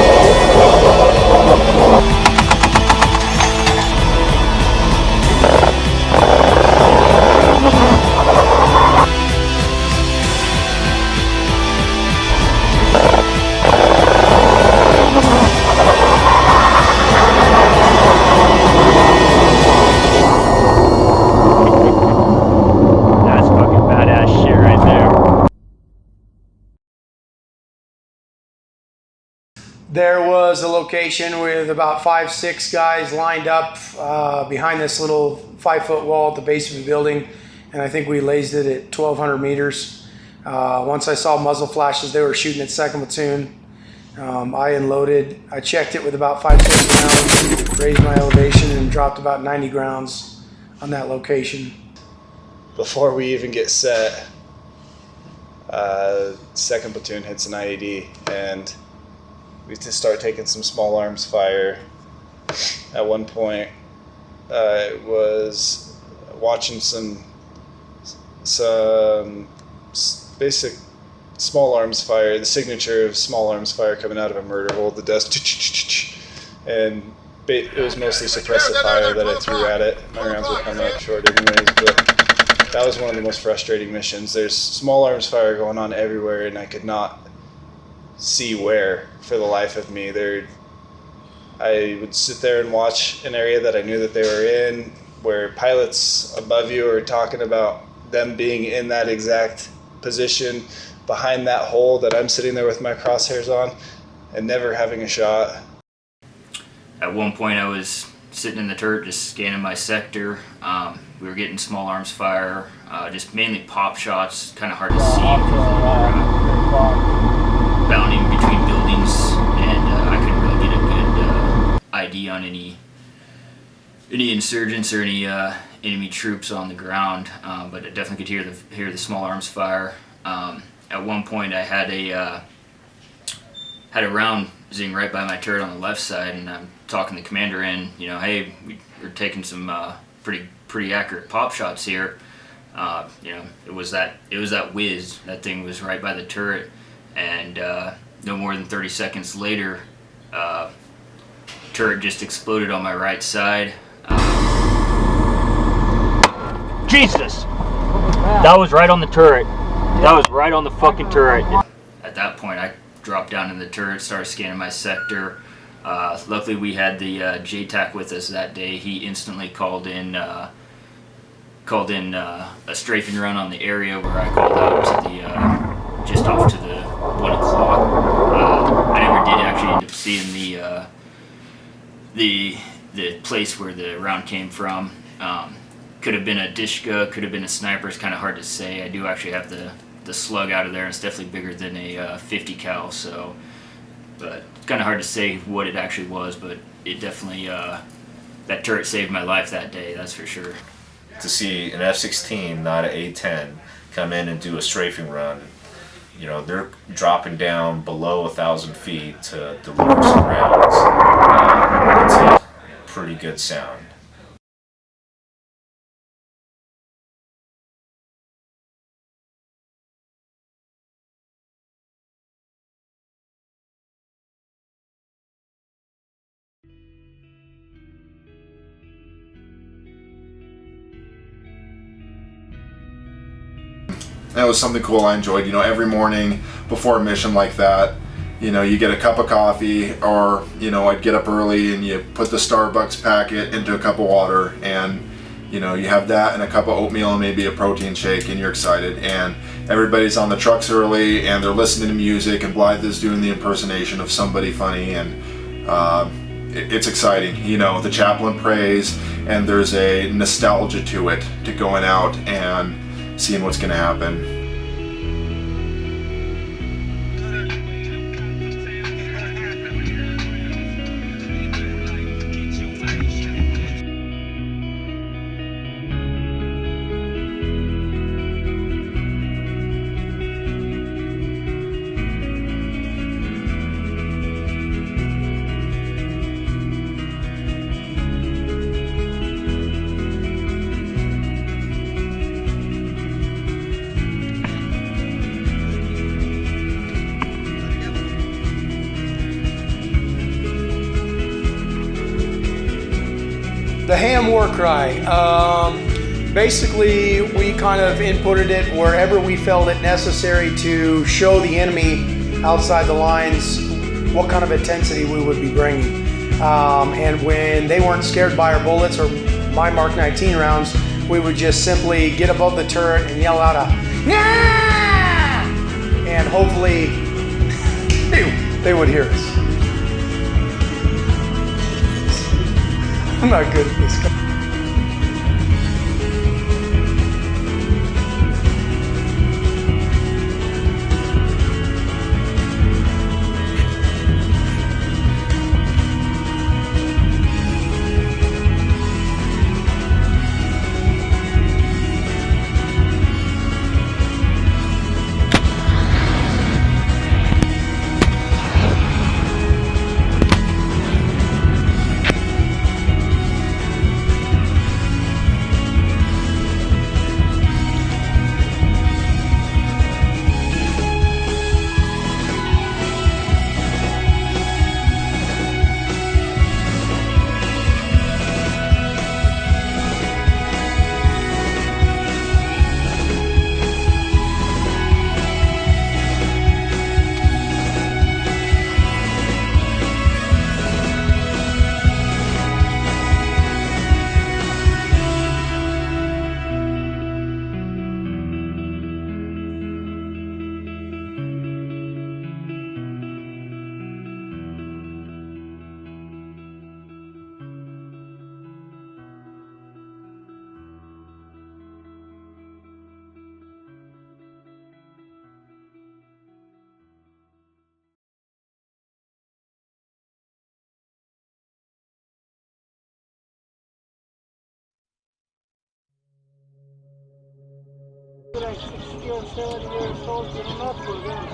That's fucking badass shit right there. There was a location with about 5-6 guys lined up behind this little 5-foot wall at the base of the building, and I think we lased it at 1,200 meters. Once I saw muzzle flashes, they were shooting at second platoon. I unloaded. I checked it with about 5-6 rounds, raised my elevation, and dropped about 90 grounds on that location. Before we even get set, second platoon hits an IED, and we just start taking some small arms fire. At one point, I was watching some basic small arms fire, the signature of small arms fire coming out of a murder hole, the dust, and it was mostly suppressive fire that I threw at it. My rounds were coming up short anyways, but that was one of the most frustrating missions. There's small arms fire going on everywhere, and I could not see where for the life of me. I would sit there and watch an area that I knew that they were in, where pilots above you are talking about them being in that exact position behind that hole that I'm sitting there with my crosshairs on and never having a shot. At one point I was sitting in the turret just scanning my sector. We were getting small arms fire, just mainly pop shots, kind of hard to see because we were bounding between buildings, and I couldn't really get a good ID on any insurgents or any enemy troops on the ground, but I definitely could hear the small arms fire. At one point I had a round zing right by my turret on the left side, and I'm talking the commander in, hey, we're taking some pretty accurate pop shots here. It was that whiz. That thing was right by the turret, and no more than 30 seconds later, turret just exploded on my right side. Jesus! That was right on the turret. That was right on the fucking turret. At that point, I dropped down in the turret, started scanning my sector. Luckily, we had the JTAC with us that day. He instantly called in a strafing run on the area where I called out to the just off to the 1 o'clock. I never did actually end up seeing the place where the round came from. Could have been a Dishka, could have been a sniper. It's kind of hard to say. I do actually have the slug out of there. It's definitely bigger than a 50 cal, so, but it's kind of hard to say what it actually was, but it definitely, that turret saved my life that day, that's for sure. To see an F-16, not an A-10, come in and do a strafing run, they're dropping down below 1,000 feet to deliver some rounds. It's a pretty good sound. That was something cool I enjoyed. Every morning before a mission like that, you get a cup of coffee, or, I'd get up early and you put the Starbucks packet into a cup of water, and, you have that and a cup of oatmeal and maybe a protein shake, and you're excited. And everybody's on the trucks early and they're listening to music, and Blythe is doing the impersonation of somebody funny, and it's exciting. The chaplain prays, and there's a nostalgia to it, to going out and seeing what's going to happen. The ham war cry. Basically, we kind of inputted it wherever we felt it necessary to show the enemy outside the lines what kind of intensity we would be bringing. And when they weren't scared by our bullets or my Mark 19 rounds, we would just simply get above the turret and yell out a "Nah!" and hopefully they would hear us. I'm not good at this. Like 60 or 70 years old getting up for them.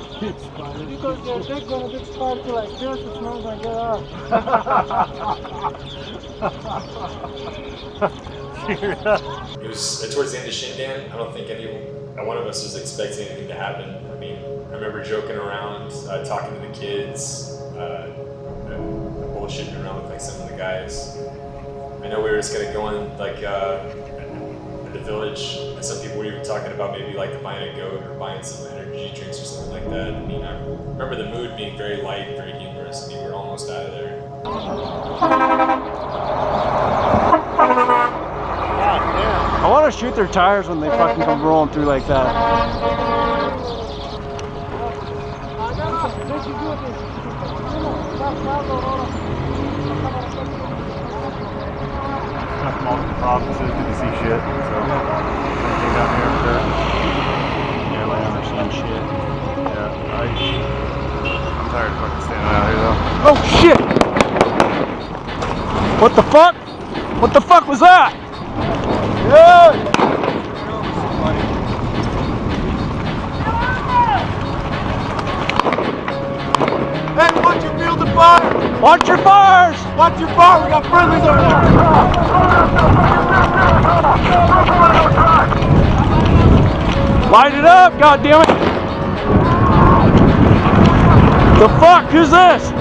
Because they're going to get started like this, it's not going to get up. It was towards the end of Shindand. I don't think one of us was expecting anything to happen. I mean, I remember joking around, talking to the kids, bullshitting around with like some of the guys. I know we were just going to go in like the village, and some people were even talking about maybe like buying a goat or buying some energy drinks or something like that. I mean, I remember the mood being very light, very humorous. I mean, we're almost out of there. I want to shoot their tires when they fucking come rolling through like that. Multiple provinces, didn't see shit. So anything down here for sure. Yeah, I understand shit. Yeah, I'm tired of fucking standing out here though. Oh shit! What the fuck? What the fuck was that? Yeah! Hey, watch your field of fire! Watch your fires! Watch your fire! We got friendlies over there! Light it up, goddammit! The fuck? Who's this?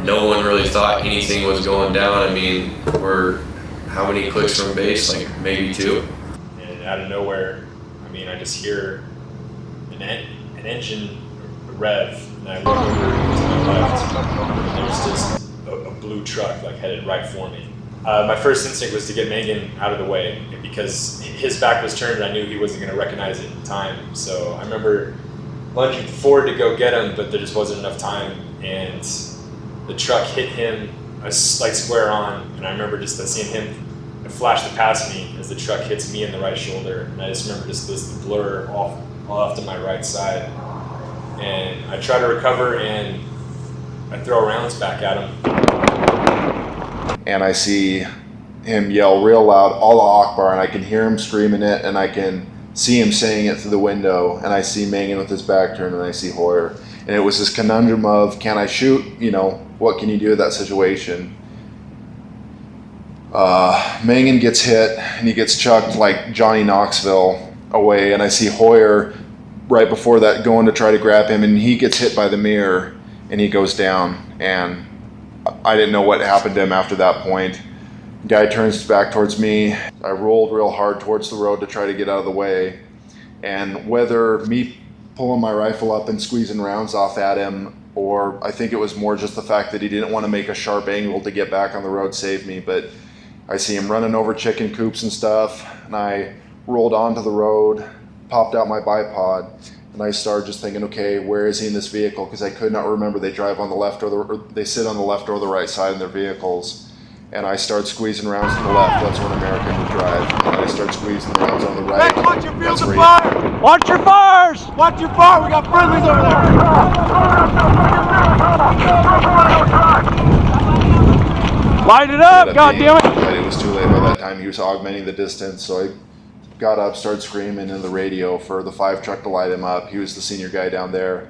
No one really thought anything was going down. I mean, we're how many clicks from base? Like maybe 2. And out of nowhere, I mean, I just hear an engine rev, and I look over to my left, and there's just a blue truck like headed right for me. My first instinct was to get Megan out of the way because his back was turned and I knew he wasn't going to recognize it in time. So I remember lunging forward to go get him, but there just wasn't enough time, and the truck hit him like square on, and I remember just seeing him flash past me as the truck hits me in the right shoulder, and I just remember just this blur off to my right side, and I try to recover and I throw rounds back at him. And I see him yell real loud, Allah Akbar, and I can hear him screaming it, and I can see him saying it through the window, and I see Megan with his back turned, and I see Hoyer. And it was this conundrum of, can I shoot? You know, what can you do in that situation? Megan gets hit, and he gets chucked like Johnny Knoxville away, and I see Hoyer right before that going to try to grab him, and he gets hit by the mirror, and he goes down. And I didn't know what happened to him after that point. Guy turns his back towards me. I rolled real hard towards the road to try to get out of the way. And whether me pulling my rifle up and squeezing rounds off at him, or I think it was more just the fact that he didn't want to make a sharp angle to get back on the road, saved me. But I see him running over chicken coops and stuff, and I rolled onto the road, popped out my bipod, and I started just thinking, okay, where is he in this vehicle? Because I could not remember. They drive on the left or they sit on the left or the right side in their vehicles. And I start squeezing rounds to the left. That's when American would drive. And I start squeezing the rounds on the right. Watch your fields of fire! Watch your fires! Watch your fire! We got friendlies over there! Light it up, goddammit! But it was too late by that time. He was augmenting the distance, so I got up, started screaming in the radio for the 5 truck to light him up. He was the senior guy down there,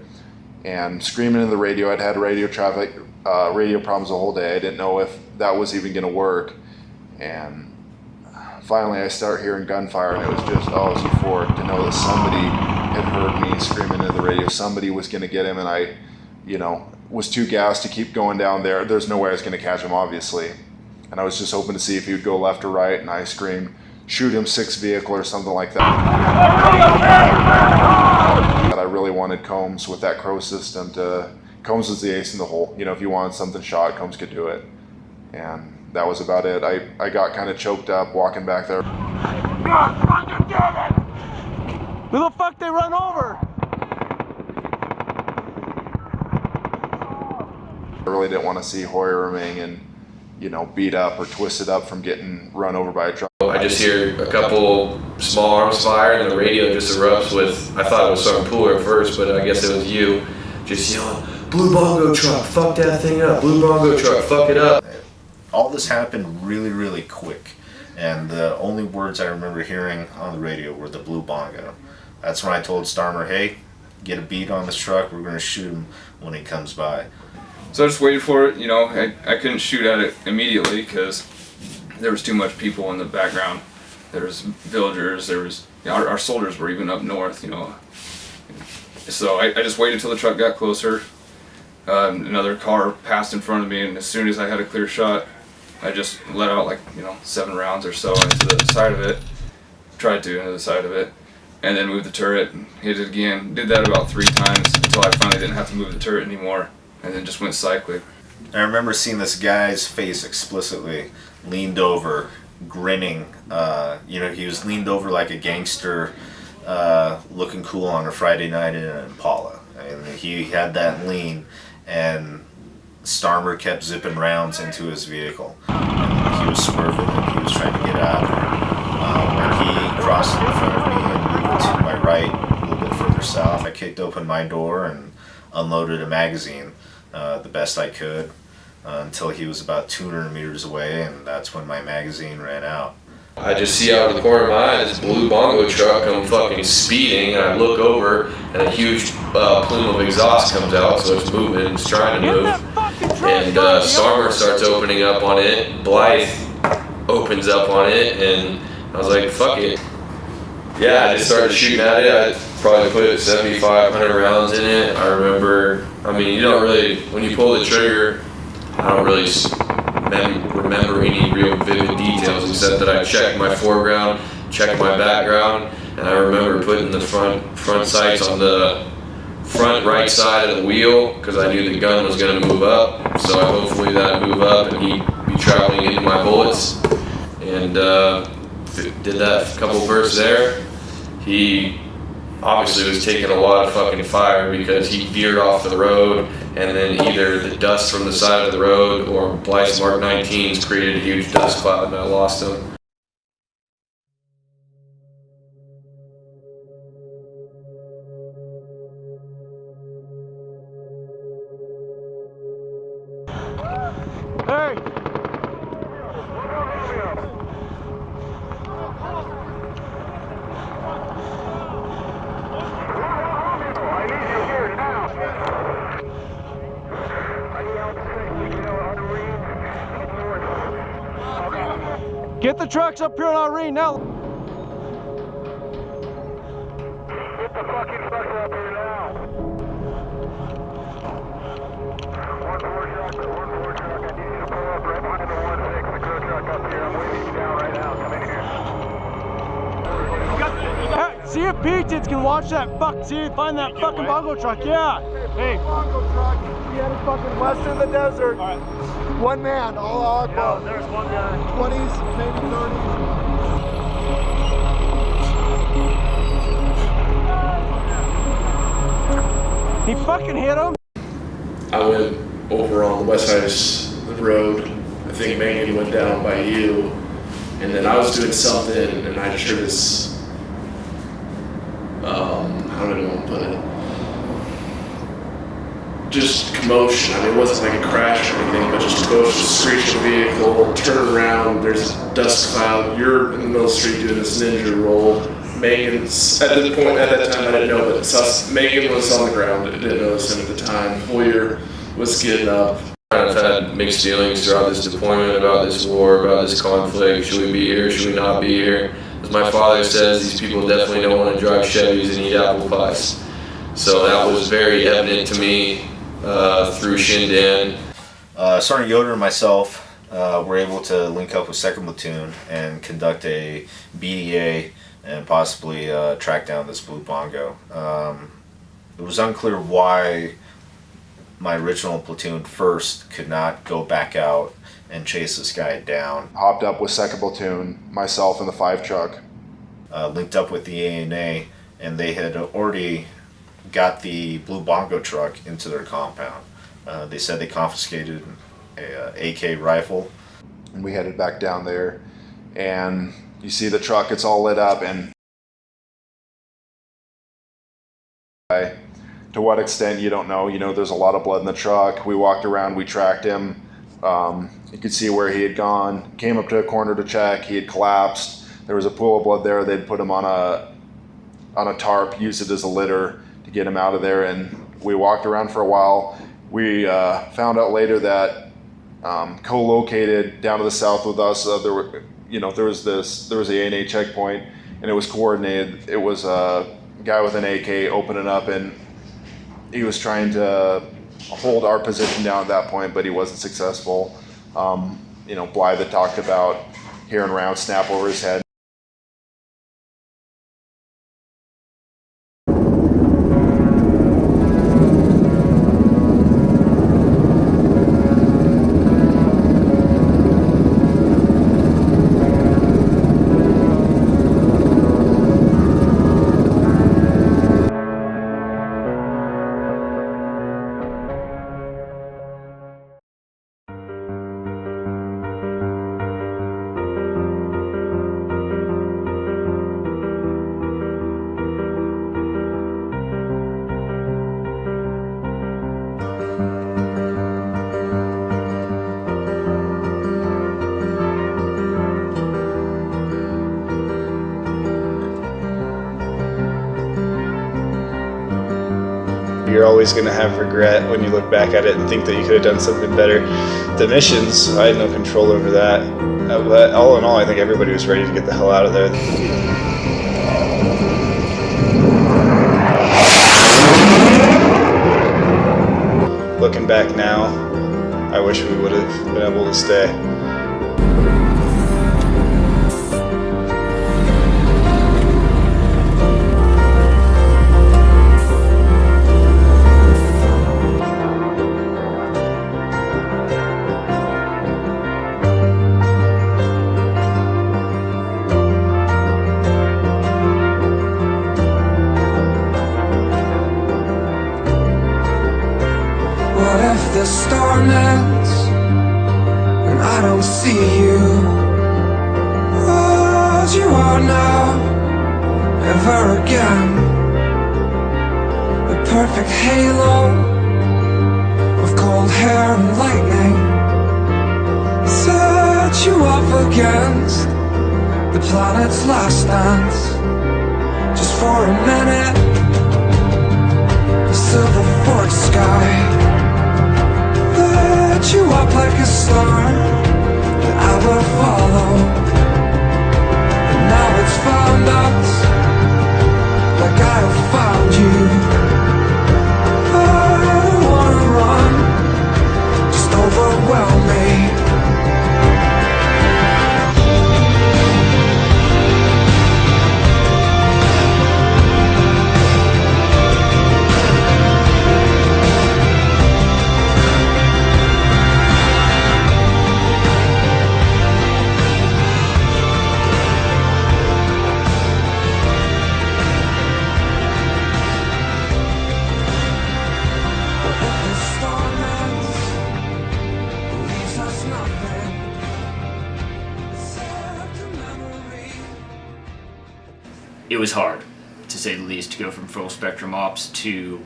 and screaming in the radio. I'd had radio problems the whole day. I didn't know if that was even going to work, and finally I start hearing gunfire, and it was just, oh, it was euphoric to know that somebody had heard me screaming in the radio. Somebody was going to get him, and I, you know, was too gassed to keep going down there. There's no way I was going to catch him, obviously, and I was just hoping to see if he would go left or right, and I screamed, shoot him, 6 vehicle or something like that. I really wanted Combs with that Crow system to, Combs was the ace in the hole. You know, if you wanted something shot, Combs could do it. And that was about it. I got kind of choked up walking back there. Who the fuck they run over? I really didn't want to see Hoyer remain and, you know, beat up or twisted up from getting run over by a truck. I just hear a couple small arms fire, and the radio just erupts with, I thought it was Sergeant Pooler at first, but I guess it was you, just yelling, "Blue Bongo truck, fuck that thing up, Blue Bongo truck, fuck it up." All this happened really, really quick, and the only words I remember hearing on the radio were the Blue Bongo. That's when I told Starmer, hey, get a beat on this truck, we're going to shoot him when he comes by. So I just waited for it. You know, I couldn't shoot at it immediately because there was too much people in the background. There was villagers, there was, you know, our soldiers were even up north, you know. So I just waited till the truck got closer. Another car passed in front of me, and as soon as I had a clear shot, I just let out like, you know, 7 rounds or so into the side of it. Tried to into the side of it, and then moved the turret and hit it again. Did that about 3 times until I finally didn't have to move the turret anymore, and then just went cyclic. I remember seeing this guy's face explicitly, leaned over, grinning. You know, he was leaned over like a gangster, looking cool on a Friday night in an Impala. I mean, he had that lean, and Starmer kept zipping rounds into his vehicle. And he was swerving, and he was trying to get out. When he crossed in front of me and moved to my right, a little bit further south, I kicked open my door and unloaded a magazine the best I could until he was about 200 meters away, and that's when my magazine ran out. I just see out of the corner of my eye this Blue Bongo truck come fucking speeding, and I look over, and a huge plume of exhaust comes out, so it's moving, it's trying to move. And Starmer starts opening up on it, Blythe opens up on it, and I was like, fuck it. Yeah, I just started shooting at it. I probably put 7,500 rounds in it. I remember, I mean, you don't really, when you pull the trigger, I don't really remember any real vivid details except that I checked my foreground, checked my background, and I remember putting the front sights on the front right side of the wheel because I knew the gun was going to move up, so hopefully that'd move up and he'd be traveling into my bullets, and did that a couple bursts there. He obviously was taking a lot of fucking fire because he veered off the road, and then either the dust from the side of the road or Blythe's Mark 19s created a huge dust cloud, and I lost him. Hey! Get the trucks up here on Irene now. Get the fucking trucks up here now. One four truck. I need you to pull up right behind the 1-6. The crew truck up here. I'm waving you down right now. Come in here. See if Peaches can watch that find that fucking bongo truck. Yeah. Hey. Bongo truck. He had a fucking west in the desert. All right. One man, all yeah, there's one guy. 20s, maybe 30s. He fucking hit him. I went over on the west side of the road. I think Megan went down by you. And then I was doing something and I just heard this, how do I want to put it? Just commotion. I mean, it wasn't like a crash or anything, but just commotion, screeching vehicle, turn around, there's a dust cloud, you're in the middle of the street doing this ninja roll. Megan's, at that time I didn't know, but Megan was on the ground, I didn't notice him at the time. Hoyer was getting up. I've had mixed feelings throughout this deployment about this war, about this conflict. Should we be here? Should we not be here? As my father says, these people definitely don't want to drive Chevys and eat apple pies. So that was very evident to me through Shindand. Sergeant Yoder and myself were able to link up with 2nd Platoon and conduct a BDA and possibly track down this blue bongo. It was unclear why my original platoon first could not go back out and chase this guy down. Hopped up with 2nd Platoon, myself and the 5 truck. Linked up with the ANA, and they had already got the blue bongo truck into their compound. They said they confiscated a AK rifle. And we headed back down there, and you see the truck, it's all lit up, and to what extent, you don't know. You know, there's a lot of blood in the truck. We walked around, we tracked him. You could see where he had gone. Came up to a corner to check, he had collapsed. There was a pool of blood there. They'd put him on a tarp, used it as a litter to get him out of there, and we walked around for a while. We found out later that co-located down to the south with us, there was the ANA checkpoint, and it was coordinated. It was a guy with an AK opening up, and he was trying to hold our position down at that point, but he wasn't successful. Blythe had talked about hearing rounds snap over his head. You're always going to have regret when you look back at it and think that you could have done something better. The missions, I had no control over that. But all in all, I think everybody was ready to get the hell out of there. Looking back now, I wish we would have been able to stay. The storm ends and I don't see you as you are now, ever again. The perfect halo of cold hair and lightning set you up against the planet's last dance. just for a minute. The silver fork sky lit you up like a star that I will follow. And now it's found us, like I have found you. I don't wanna run, just overwhelm me. It was hard, to say the least, to go from full spectrum ops to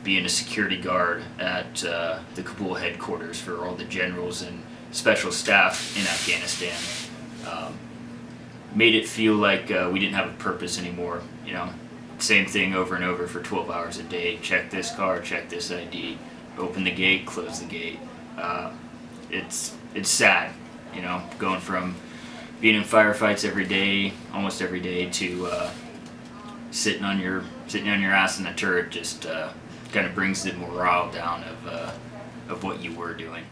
being a security guard at the Kabul headquarters for all the generals and special staff in Afghanistan. Made it feel like we didn't have a purpose anymore. You know, same thing over and over for 12 hours a day. Check this car, check this ID, open the gate, close the gate. It's sad, you know, going from being in firefights every day, almost every day, to sitting on your ass in the turret just kind of brings the morale down of what you were doing.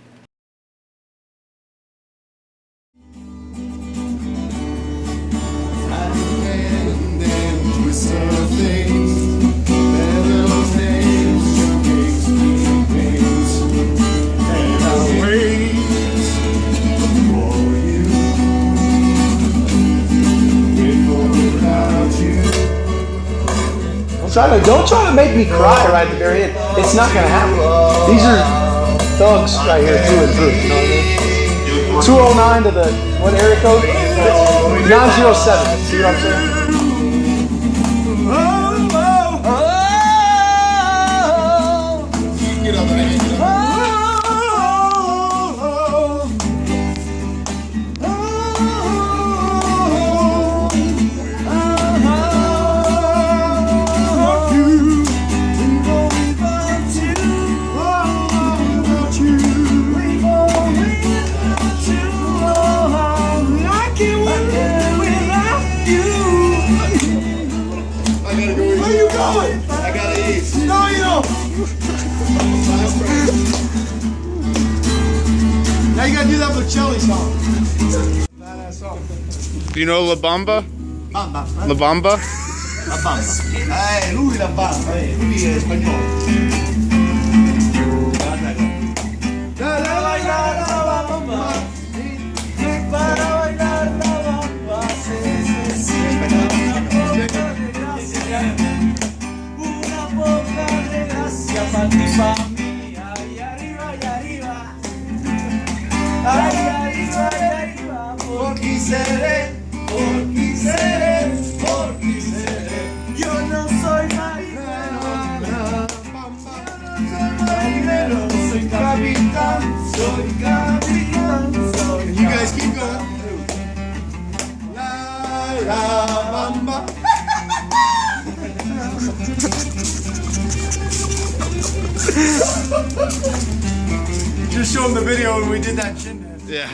Don't try to make me cry right at the very end. It's not gonna happen. These are thugs right here, through and through. You know what I mean? 209 to the what area code? 907. See what I'm saying? Now you gotta do that with Chelly song. Do you know La Bamba? Bamba. La Bamba? La Bamba. Lui la Bamba, lui è spagnolo. Para bailar la bamba, para bailar la bamba, se necesita una poca de gracia para ti, para mí, ahí arriba y arriba, ahí arriba y arriba, por qui seré, por qui seré, por qui seré. Yo no soy marinero, marinero, soy capitán, soy capitán, soy capitán. You guys keep going. La la bamba. Just show them the video when we did that Shindand. Yeah.